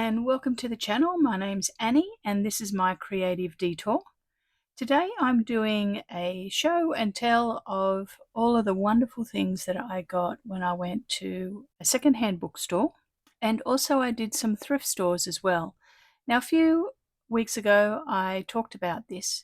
and welcome to the channel. My name's Annie and this is my creative detour. Today I'm doing a show and tell of all of the wonderful things that I got when I went to a secondhand bookstore, and also I did some thrift stores as well. Now a few weeks ago I talked about this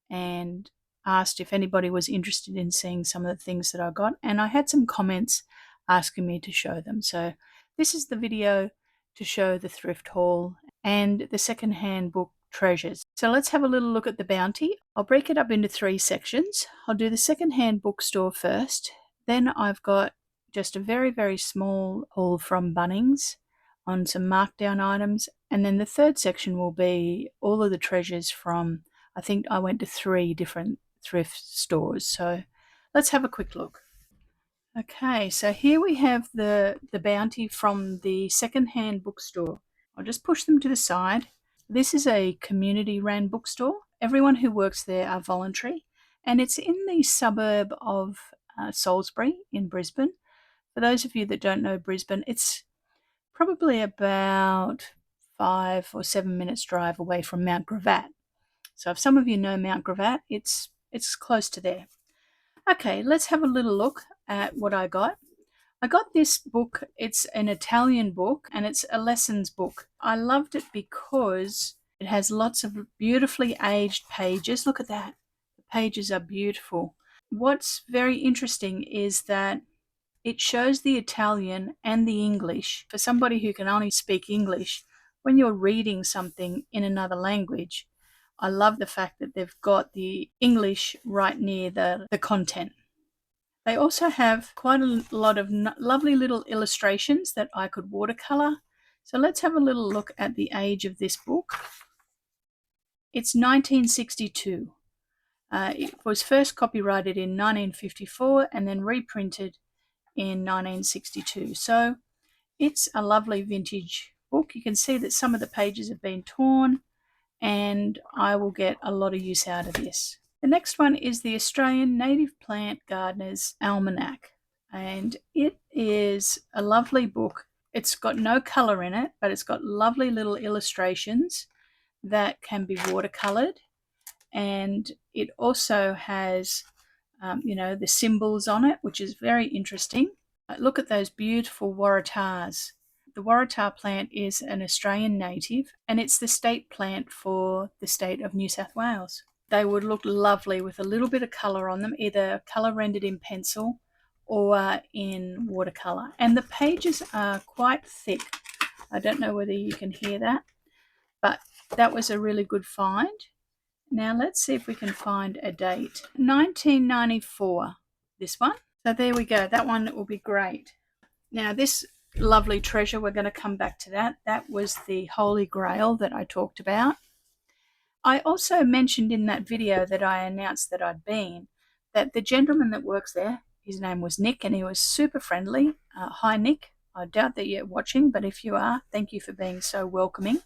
and asked if anybody was interested in seeing some of the things that I got, and I had some comments asking me to show them. So this is the video to show the thrift haul and the secondhand book treasures. So let's have a little look at the bounty. I'll break it up into 3 sections. I'll do the secondhand bookstore first. Then I've got just a very small haul from Bunnings on some markdown items. And then the third section will be all of the treasures from, I think I went to 3 different thrift stores. So let's have a quick look. Okay, so here we have the bounty from the secondhand bookstore. I'll just push them to the side. This is a community ran bookstore. Everyone who works there are voluntary, and it's in the suburb of Salisbury in Brisbane. For those of you that don't know Brisbane, it's probably about 5 or 7 minutes drive away from Mount Gravatt. So if some of you know Mount Gravatt, it's close to there. Okay, let's have a little look at what I got. I got this book. It's an Italian book and it's a lessons book. I loved it because it has lots of beautifully aged pages. Look at that. The pages are beautiful. What's very interesting is that it shows the Italian and the English. For somebody who can only speak English, when you're reading something in another language, I love the fact that they've got the English right near the content. They also have quite a lot of lovely little illustrations that I could watercolor. So let's have a little look at the age of this book. It's 1962. It was first copyrighted in 1954 and then reprinted in 1962. So it's a lovely vintage book. You can see that some of the pages have been torn, and I will get a lot of use out of this. The next one is the Australian Native Plant Gardener's Almanac, and it is a lovely book. It's got no colour in it, but it's got lovely little illustrations that can be watercoloured, and it also has the symbols on it, which is very interesting. Look at those beautiful waratahs. The waratah plant is an Australian native and it's the state plant for the state of New South Wales. They would look lovely with a little bit of colour on them, either colour rendered in pencil or in watercolour. And the pages are quite thick. I don't know whether you can hear that, but that was a really good find. Now let's see if we can find a date. 1994, this one. So there we go. That one will be great. Now this lovely treasure, we're going to come back to that. That was the Holy Grail that I talked about. I also mentioned in that video that I announced that I'd been, that the gentleman that works there, his name was Nick, and he was super friendly. Hi Nick, I doubt that you're watching, but if you are, thank you for being so welcoming.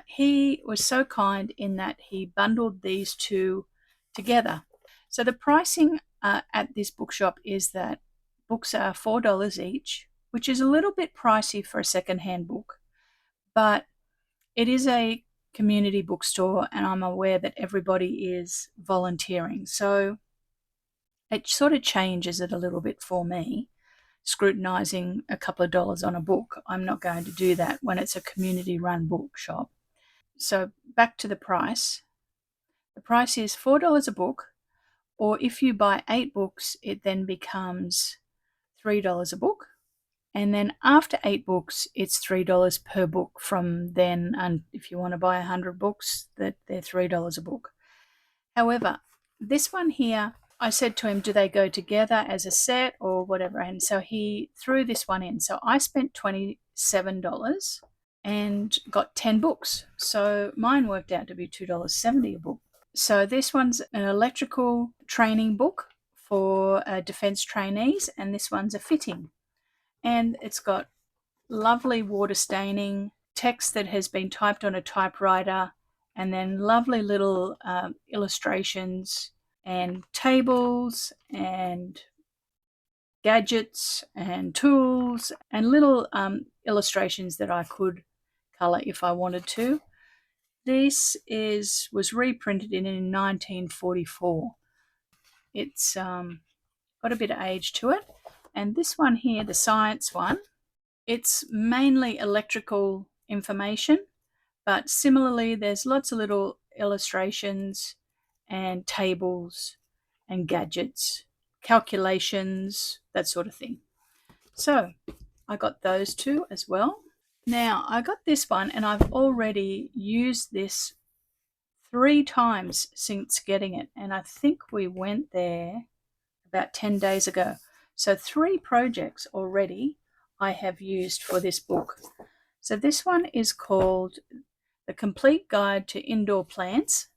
He was so kind in that he bundled these 2 together. So the pricing at this bookshop is that books are $4 each, which is a little bit pricey for a secondhand book, but it is a community bookstore and I'm aware that everybody is volunteering. So it sort of changes it a little bit for me, scrutinizing a couple of dollars on a book. I'm not going to do that when it's a community run bookshop. So back to the price. The price is $4 a book, or if you buy 8 books, it then becomes $3 a book. And then after 8 books, it's $3 per book from then. And if you want to buy 100 books, they're $3 a book. However, this one here, I said to him, do they go together as a set or whatever? And so he threw this one in. So I spent $27 and got 10 books. So mine worked out to be $2.70 a book. So this one's an electrical training book for defence trainees, and this one's a fitting. And it's got lovely water staining, text that has been typed on a typewriter, and then lovely little illustrations and tables and gadgets and tools and little illustrations that I could color if I wanted to. This was reprinted in 1944. It's got a bit of age to it. And this one here, the science one, it's mainly electrical information, but similarly there's lots of little illustrations and tables and gadgets, calculations, that sort of thing. So I got those two as well. Now I got this one and I've already used this 3 times since getting it, and I think we went there about 10 days ago. So 3 projects already I have used for this book. So this one is called The Complete Guide to Indoor Plants.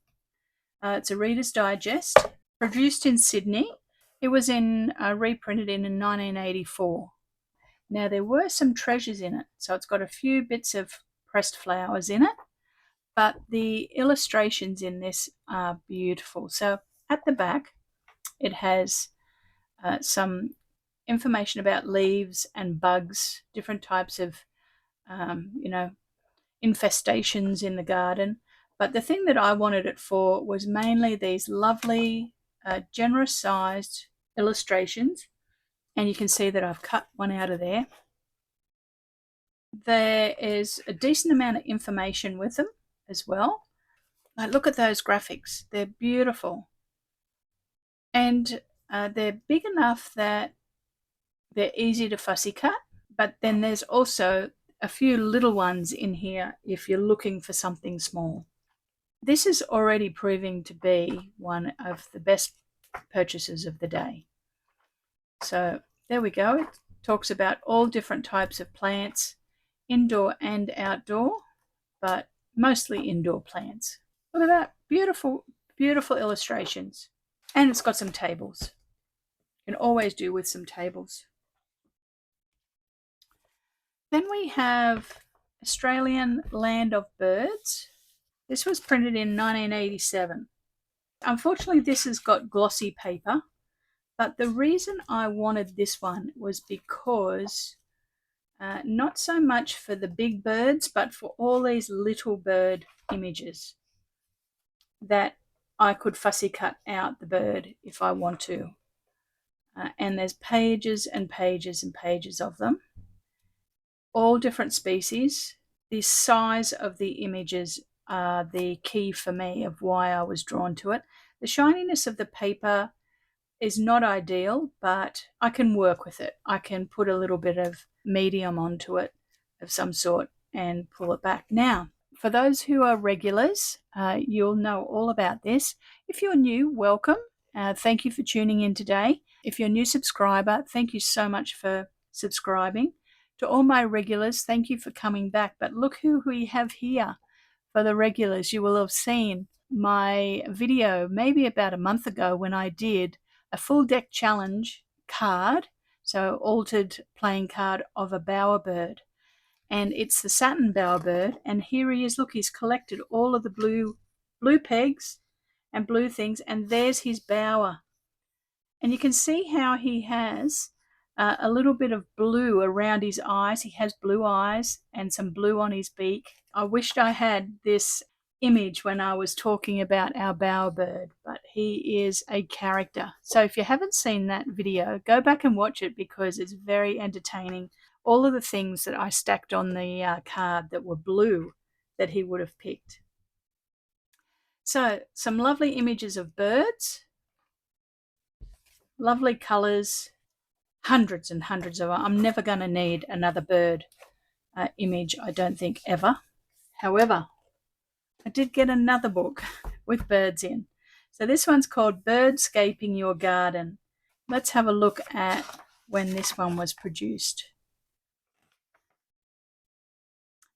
It's a Reader's Digest, produced in Sydney. It was reprinted in 1984. Now there were some treasures in it. So it's got a few bits of pressed flowers in it, but the illustrations in this are beautiful. So at the back, it has some information about leaves and bugs, different types of, infestations in the garden. But the thing that I wanted it for was mainly these lovely, generous sized illustrations. And you can see that I've cut one out of there. There is a decent amount of information with them as well. Like, look at those graphics. They're beautiful. And they're big enough that they're easy to fussy cut. But then there's also a few little ones in here if you're looking for something small. This is already proving to be one of the best purchases of the day. So there we go. It talks about all different types of plants, indoor and outdoor, but mostly indoor plants. Look at that. Beautiful, beautiful illustrations. And it's got some tables. You can always do with some tables. Then we have Australian Land of Birds. This was printed in 1987. Unfortunately, this has got glossy paper, but the reason I wanted this one was because not so much for the big birds, but for all these little bird images that I could fussy cut out the bird if I want to. And there's pages and pages and pages of them, all different species. The size of the images are the key for me of why I was drawn to it. The shininess of the paper is not ideal, but I can work with it. I can put a little bit of medium onto it of some sort and pull it back. Now, for those who are regulars, you'll know all about this. If you're new, welcome. Thank you for tuning in today. If you're a new subscriber, thank you so much for subscribing. To all my regulars, thank you for coming back. But look who we have here. For the regulars, you will have seen my video maybe about a month ago when I did a full deck challenge card, so altered playing card of a bowerbird. And it's the satin bowerbird. And here he is. Look, he's collected all of the blue pegs and blue things. And there's his bower. And you can see how he has a little bit of blue around his eyes. He has blue eyes and some blue on his beak. I wished I had this image when I was talking about our bowerbird, but he is a character. So if you haven't seen that video, go back and watch it because it's very entertaining. All of the things that I stacked on the card that were blue that he would have picked. So some lovely images of birds, lovely colours, hundreds and hundreds of them. I'm never going to need another bird image, I don't think, ever. However, I did get another book with birds in. So this one's called Birdscaping Your Garden. Let's have a look at when this one was produced.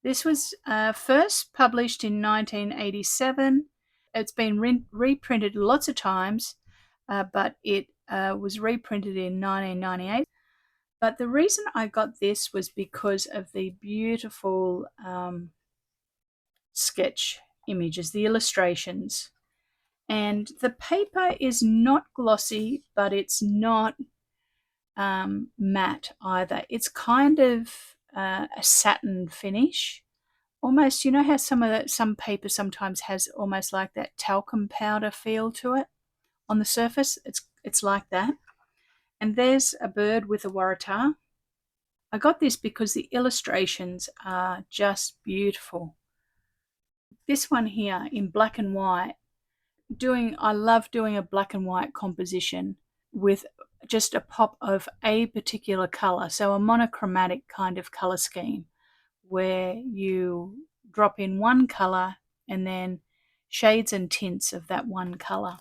This was first published in 1987. It's been reprinted lots of times, but it was reprinted in 1998. But the reason I got this was because of the beautiful sketch images, the illustrations. And the paper is not glossy, but it's not matte either. It's kind of a satin finish, almost, you know how some paper sometimes has almost like that talcum powder feel to it on the surface? It's like that. And there's a bird with a waratah. I got this because the illustrations are just beautiful. This one here in black and white, I love doing a black and white composition with just a pop of a particular color, so a monochromatic kind of color scheme where you drop in one color and then shades and tints of that one color.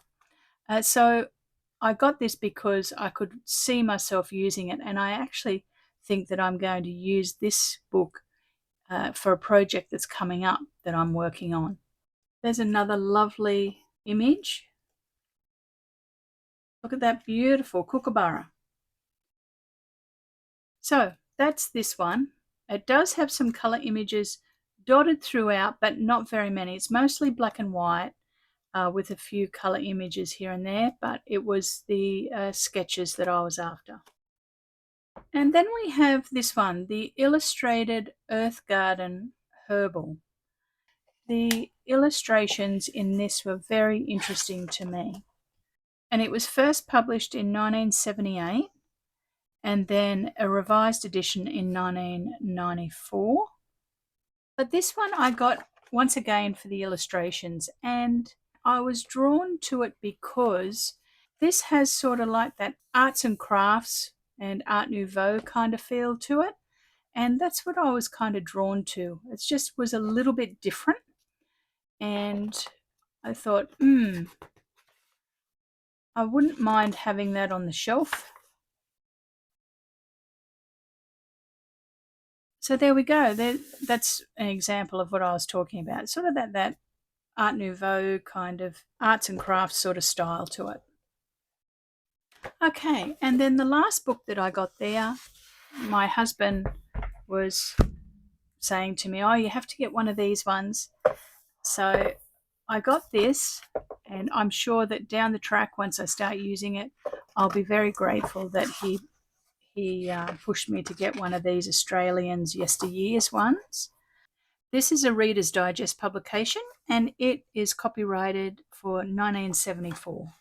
So I got this because I could see myself using it, and I actually think that I'm going to use this book for a project that's coming up that I'm working on. There's another lovely image. Look at that beautiful kookaburra. So that's this one. It does have some color images dotted throughout, but not very many. It's mostly black and white with a few color images here and there, but it was the sketches that I was after. And then we have this one, the Illustrated Earth Garden Herbal. The illustrations in this were very interesting to me. And it was first published in 1978 and then a revised edition in 1994. But this one I got once again for the illustrations, and I was drawn to it because this has sort of like that arts and crafts and Art Nouveau kind of feel to it. And that's what I was kind of drawn to. It just was a little bit different. And I thought, I wouldn't mind having that on the shelf. So there we go. That's an example of what I was talking about. Sort of that Art Nouveau kind of arts and crafts sort of style to it. Okay, and then the last book that I got there, my husband was saying to me, oh, you have to get one of these ones. So I got this, and I'm sure that down the track, once I start using it, I'll be very grateful that he pushed me to get one of these Australians yesteryears ones. This is a Reader's Digest publication, and it is copyrighted for 1974.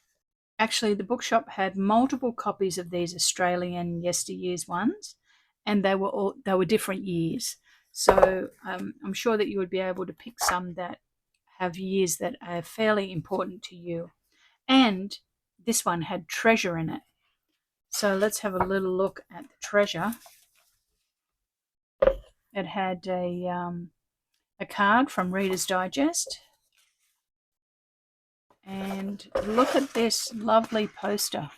Actually, the bookshop had multiple copies of these Australian yesteryears ones, and they were different years. So I'm sure that you would be able to pick some that have years that are fairly important to you. And this one had treasure in it. So let's have a little look at the treasure. It had a card from Reader's Digest. And look at this lovely poster.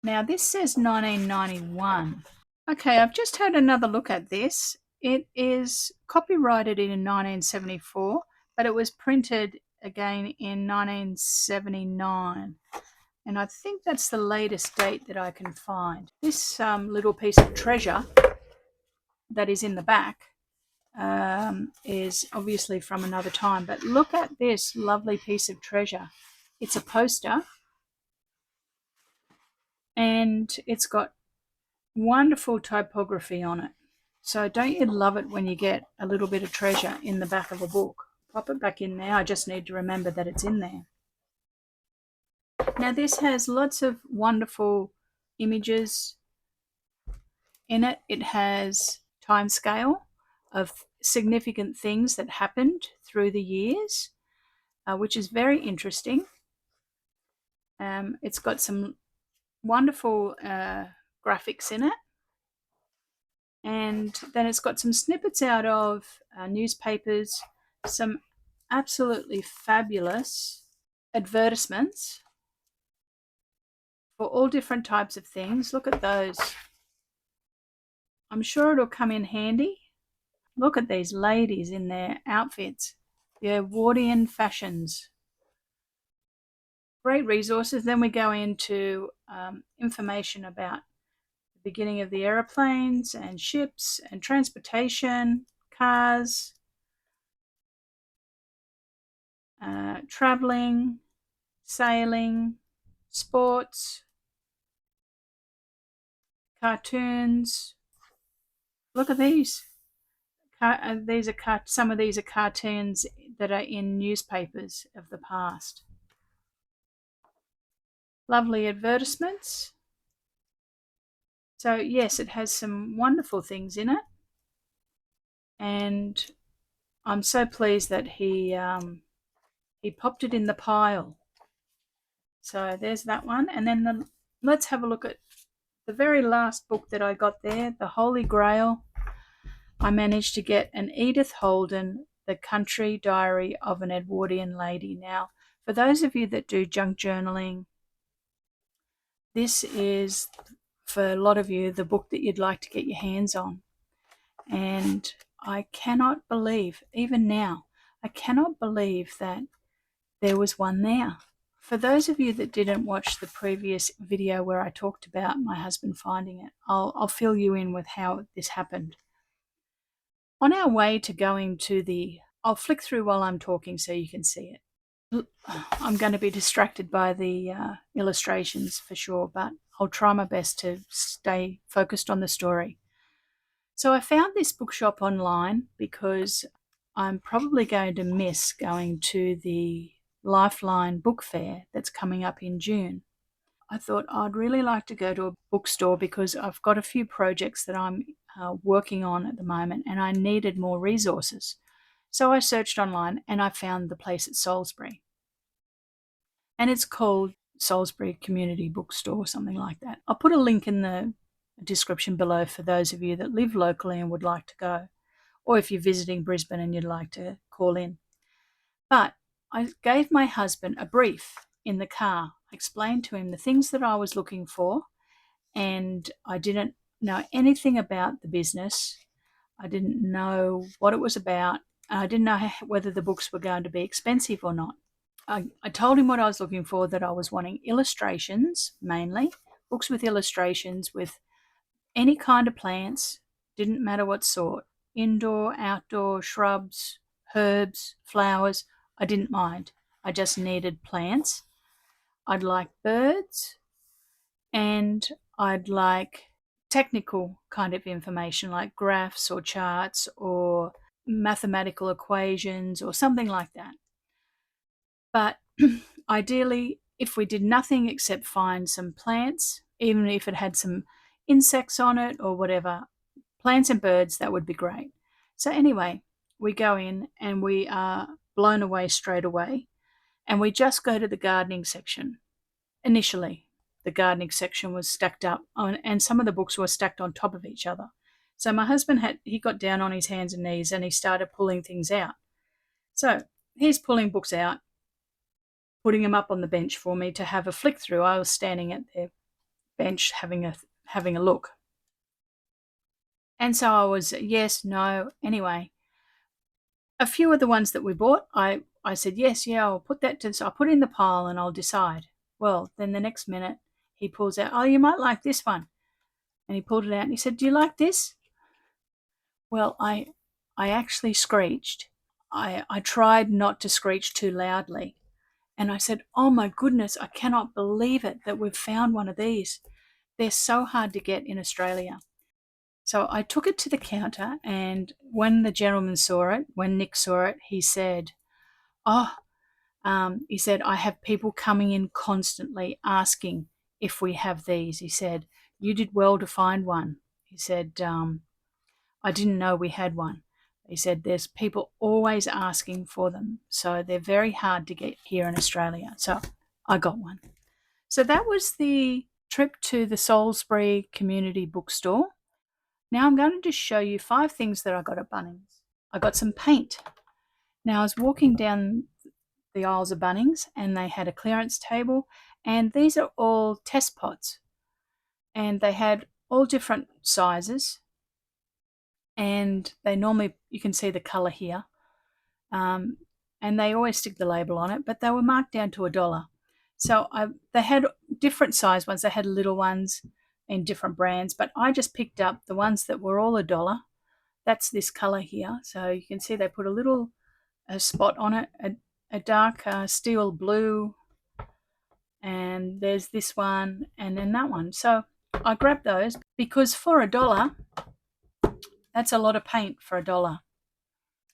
Now this says 1991. Okay, I've just had another look at this. It is copyrighted in 1974, but it was printed again in 1979. And I think that's the latest date that I can find. This little piece of treasure that is in the back is obviously from another time. But look at this lovely piece of treasure. It's a poster, and it's got wonderful typography on it. So don't you love it when you get a little bit of treasure in the back of a book? Pop it back in there. I just need to remember that it's in there. Now this has lots of wonderful images in it. It has time scale of significant things that happened through the years, which is very interesting. It's got some wonderful graphics in it. And then it's got some snippets out of newspapers, some absolutely fabulous advertisements for all different types of things. Look at those. I'm sure it'll come in handy. Look at these ladies in their outfits, the Edwardian fashions. Great resources. Then we go into information about the beginning of the aeroplanes and ships and transportation, cars, traveling, sailing, sports, cartoons. Look at these some of these are cartoons that are in newspapers of the past. Lovely advertisements. So yes, it has some wonderful things in it, and I'm so pleased that he popped it in the pile. So there's that one, and then let's have a look at the very last book that I got there, The Holy Grail. I managed to get an Edith Holden, The Country Diary of an Edwardian Lady. Now, for those of you that do junk journaling, this is, for a lot of you, the book that you'd like to get your hands on. And I cannot believe, even now, I cannot believe that there was one there. For those of you that didn't watch the previous video where I talked about my husband finding it, I'll fill you in with how this happened. On our way to going to I'll flick through while I'm talking so you can see it. I'm going to be distracted by the illustrations for sure, but I'll try my best to stay focused on the story. So I found this bookshop online because I'm probably going to miss going to the Lifeline book fair that's coming up in June. I thought I'd really like to go to a bookstore because I've got a few projects that I'm working on at the moment and I needed more resources. So I searched online and I found the place at Salisbury. And it's called Salisbury Community Bookstore, something like that. I'll put a link in the description below for those of you that live locally and would like to go, or if you're visiting Brisbane and you'd like to call in. But I gave my husband a brief in the car. I explained to him the things that I was looking for, and I didn't know anything about the business. I didn't know what it was about. I didn't know whether the books were going to be expensive or not. I told him what I was looking for, that I was wanting illustrations, mainly, books with illustrations with any kind of plants, didn't matter what sort, indoor, outdoor, shrubs, herbs, flowers, I didn't mind. I just needed plants. I'd like birds, and I'd like technical kind of information like graphs or charts or mathematical equations or something like that. But ideally, if we did nothing except find some plants, even if it had some insects on it or whatever, plants and birds, that would be great. So anyway, we go in and we are blown away straight away. And we just go to the gardening section. Initially, the gardening section was stacked up and some of the books were stacked on top of each other. So my husband he got down on his hands and knees and he started pulling things out. So he's pulling books out, putting them up on the bench for me to have a flick through. I was standing at their bench having a look. And so I was yes, no. Anyway, a few of the ones that we bought, I said, yes, yeah, I'll put that to, so I'll put it in the pile and I'll decide. Well, then the next minute he pulls out, oh, you might like this one. And he pulled it out and he said, do you like this? Well, I actually screeched. I tried not to screech too loudly. And I said, oh my goodness, I cannot believe it that we've found one of these. They're so hard to get in Australia. So I took it to the counter, and when the gentleman saw it, when Nick saw it, he said, oh, he said, I have people coming in constantly asking if we have these. He said, you did well to find one. He said, I didn't know we had one. He said, there's people always asking for them. So they're very hard to get here in Australia. So I got one. So that was the trip to the Salisbury Community Bookstore. Now I'm going to just show you 5 things that I got at Bunnings. I got some paint. Now I was walking down the aisles of Bunnings and they had a clearance table, and these are all test pots, and they had all different sizes, and they normally, you can see the colour here, and they always stick the label on it, but they were marked down to $1. So they had different size ones. They had little ones in different brands, but I just picked up the ones that were all $1. That's this colour here. So you can see they put a spot on it, a dark steel blue, and there's this one and then that one. So I grabbed those because for $1, that's a lot of paint for $1.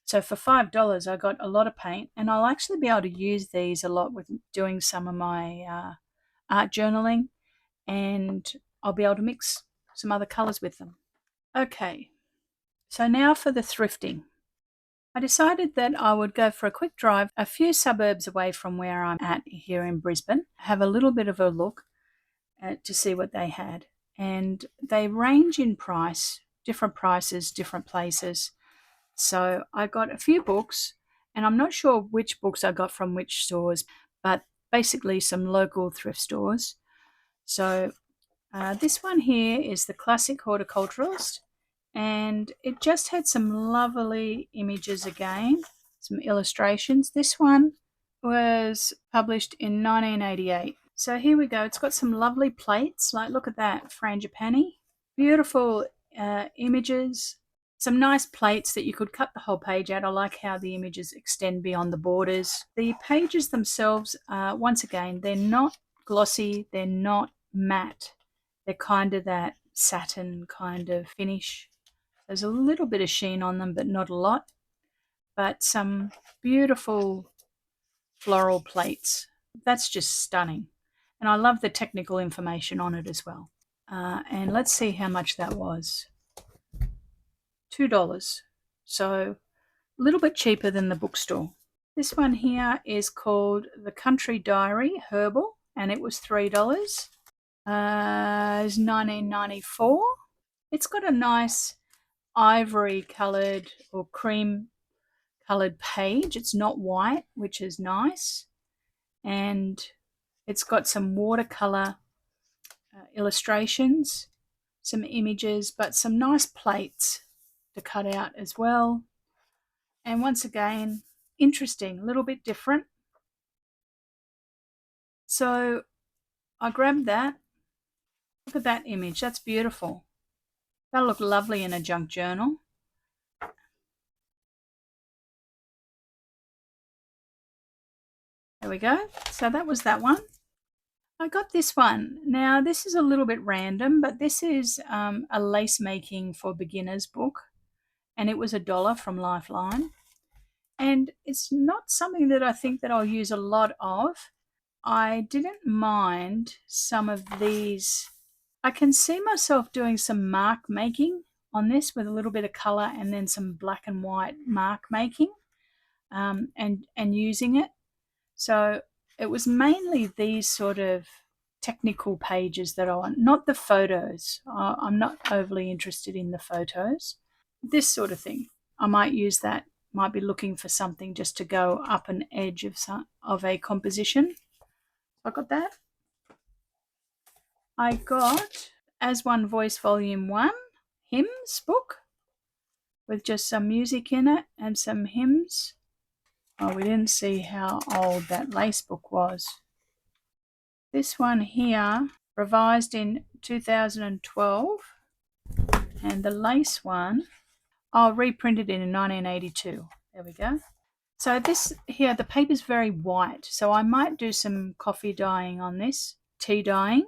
So for $5, I got a lot of paint, and I'll actually be able to use these a lot with doing some of my art journaling, and I'll be able to mix some other colors with them. Okay, so now for the thrifting. I decided that I would go for a quick drive a few suburbs away from where I'm at here in Brisbane, have a little bit of a look to see what they had. And they range in price, different prices, different places. So I got a few books, and I'm not sure which books I got from which stores, but basically some local thrift stores. So this one here is the Classic Horticulturalist, and it just had some lovely images again, some illustrations. This one was published in 1988. So here we go. It's got some lovely plates. Like, look at that, frangipani. Beautiful images. Some nice plates that you could cut the whole page out. I like how the images extend beyond the borders. The pages themselves, once again, they're not glossy. They're not matte. They're kind of that satin kind of finish. There's a little bit of sheen on them, but not a lot. But some beautiful floral plates. That's just stunning. And I love the technical information on it as well. And let's see how much that was. $2. So a little bit cheaper than the bookstore. This one here is called The Country Diary Herbal, and it was $3. It's 1994. It's got a nice ivory coloured or cream coloured page. It's not white, which is nice. And it's got some watercolour illustrations, some images, but some nice plates to cut out as well. And once again, interesting, a little bit different. So I grabbed that. Look at that image. That's beautiful. That'll look lovely in a junk journal. There we go. So that was that one. I got this one. Now, this is a little bit random, but this is a lace making for beginners book, and it was $1 from Lifeline. And it's not something that I think that I'll use a lot of. I didn't mind some of these. I can see myself doing some mark making on this with a little bit of color and then some black and white mark making and using it. So it was mainly these sort of technical pages that I want, not the photos. I'm not overly interested in the photos. This sort of thing. I might use that. Might be looking for something just to go up an edge of a composition. I got that. I got As One Voice Volume 1 hymns book with just some music in it and some hymns. Oh, we didn't see how old that lace book was. This one here, revised in 2012, and the lace one, reprinted in 1982. There we go. So this here, the paper's very white, so I might do some coffee dyeing on this, tea dyeing,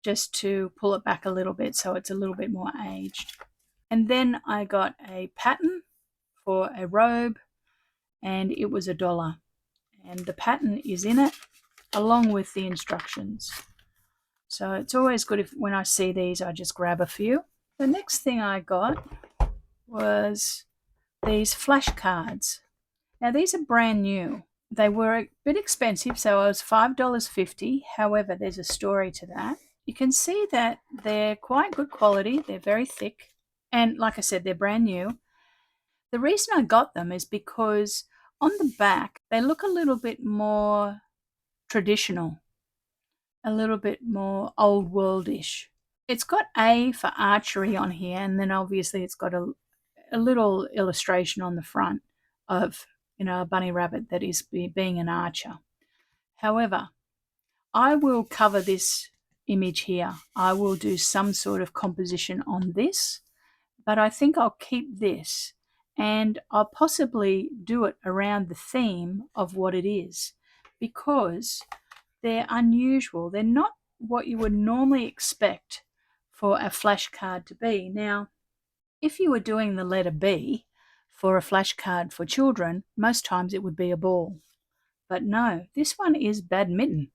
just to pull it back a little bit so it's a little bit more aged. And then I got a pattern for a robe, and it was $1. And the pattern is in it along with the instructions. So it's always good if when I see these, I just grab a few. The next thing I got was these flashcards. Now these are brand new. They were a bit expensive, so it was $5.50. However, there's a story to that. You can see that they're quite good quality. They're very thick. And like I said, they're brand new. The reason I got them is because on the back, they look a little bit more traditional, a little bit more old worldish. It's got A for archery on here, and then obviously it's got a little illustration on the front of, a bunny rabbit that is being an archer. However, I will cover this image here. I will do some sort of composition on this, but I think I'll keep this and I'll possibly do it around the theme of what it is, because they're unusual. They're not what you would normally expect for a flashcard to be. Now, if you were doing the letter B for a flashcard for children, most times it would be a ball. But no, this one is badminton.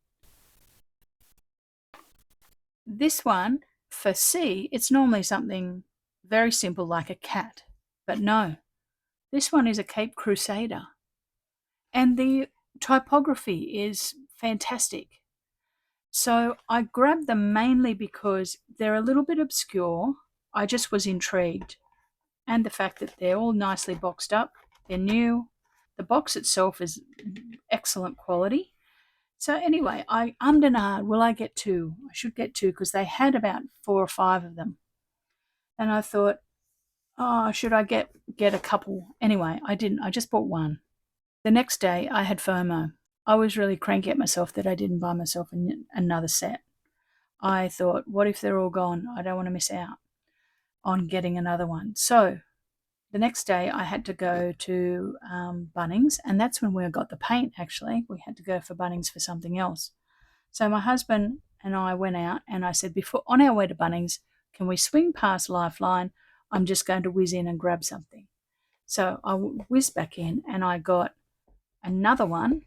This one, for C, it's normally something very simple like a cat. But no, this one is a Cape Crusader. And the typography is fantastic. So I grabbed them mainly because they're a little bit obscure. I just was intrigued. And the fact that they're all nicely boxed up, they're new. The box itself is excellent quality. So anyway, I ummed and ahed, will I get two? I should get two because they had about 4 or 5 of them. And I thought, oh, should I get a couple? Anyway, I didn't. I just bought one. The next day, I had FOMO. I was really cranky at myself that I didn't buy myself another set. I thought, what if they're all gone? I don't want to miss out on getting another one. So the next day, I had to go to Bunnings, and that's when we got the paint, actually. We had to go for Bunnings for something else. So my husband and I went out, and I said, before on our way to Bunnings, can we swing past Lifeline? I'm just going to whiz in and grab something. So I whizzed back in, and I got another one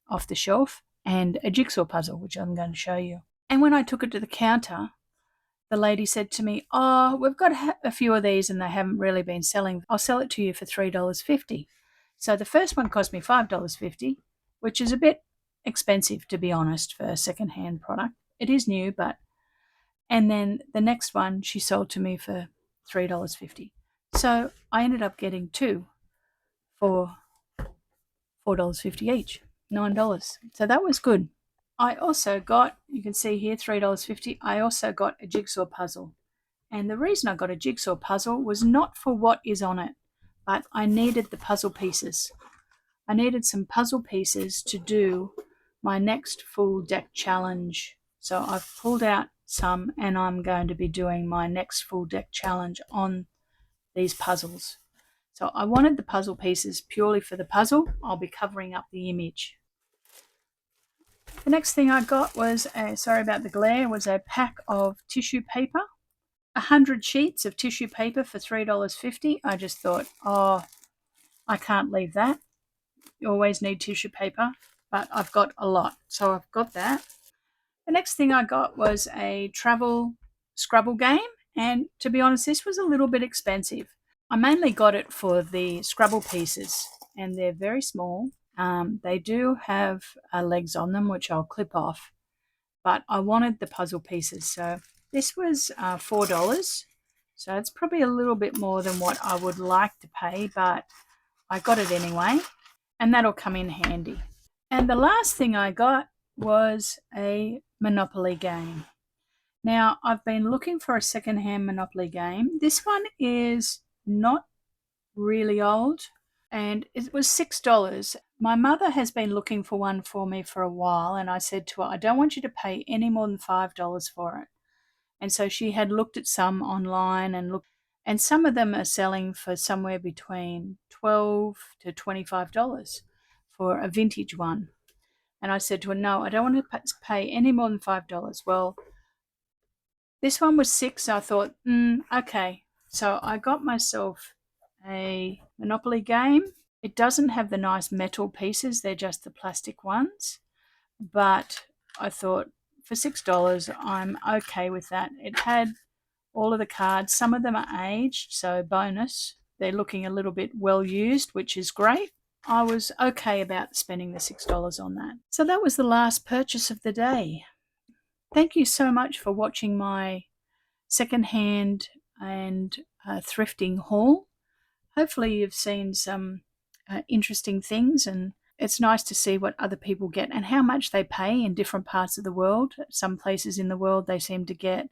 off the shelf and a jigsaw puzzle, which I'm going to show you. And when I took it to the counter, the lady said to me, oh, we've got a few of these and they haven't really been selling. I'll sell it to you for $3.50. So the first one cost me $5.50, which is a bit expensive, to be honest, for a second-hand product. It is new, but... And then the next one she sold to me for $3.50. So I ended up getting two for $4.50 each, $9. So that was good. I also got, you can see here, $3.50. I also got a jigsaw puzzle. And the reason I got a jigsaw puzzle was not for what is on it, but I needed the puzzle pieces. I needed some puzzle pieces to do my next full deck challenge. So I've pulled out some and I'm going to be doing my next full deck challenge on these puzzles. So I wanted the puzzle pieces purely for the puzzle. I'll be covering up the image. The next thing I got was, sorry about the glare, was a pack of tissue paper. 100 sheets of tissue paper for $3.50. I just thought, oh, I can't leave that. You always need tissue paper, but I've got a lot, so I've got that. The next thing I got was a travel Scrabble game, and to be honest, this was a little bit expensive. I mainly got it for the Scrabble pieces, and they're very small. They do have legs on them, which I'll clip off, but I wanted the puzzle pieces, so this was $4. So it's probably a little bit more than what I would like to pay, but I got it anyway, and that'll come in handy. And the last thing I got was a Monopoly game. Now, I've been looking for a second-hand Monopoly game. This one is not really old, and it was $6. My mother has been looking for one for me for a while, and I said to her, I don't want you to pay any more than $5 for it. And so she had looked at some online and some of them are selling for somewhere between $12 to $25 for a vintage one. And I said to her, no, I don't want to pay any more than $5. Well, this one was $6, so I thought, okay. So I got myself a Monopoly game. It doesn't have the nice metal pieces, they're just the plastic ones. But I thought, for $6, I'm okay with that. It had all of the cards. Some of them are aged, so bonus. They're looking a little bit well used, which is great. I was okay about spending the $6 on that. So that was the last purchase of the day. Thank you so much for watching my secondhand and thrifting haul. Hopefully you've seen some interesting things, and it's nice to see what other people get and how much they pay in different parts of the world. Some places in the world they seem to get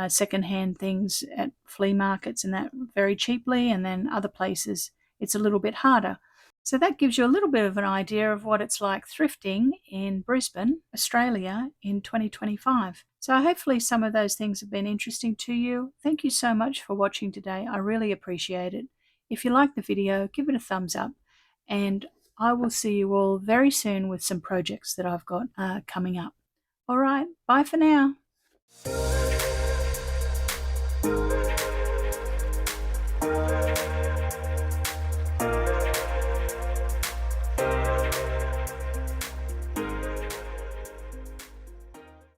secondhand things at flea markets and that very cheaply, and then other places it's a little bit harder. So that gives you a little bit of an idea of what it's like thrifting in Brisbane, Australia in 2025. So hopefully some of those things have been interesting to you. Thank you so much for watching today. I really appreciate it. If you like the video, give it a thumbs up, and I will see you all very soon with some projects that I've got coming up. All right, bye for now.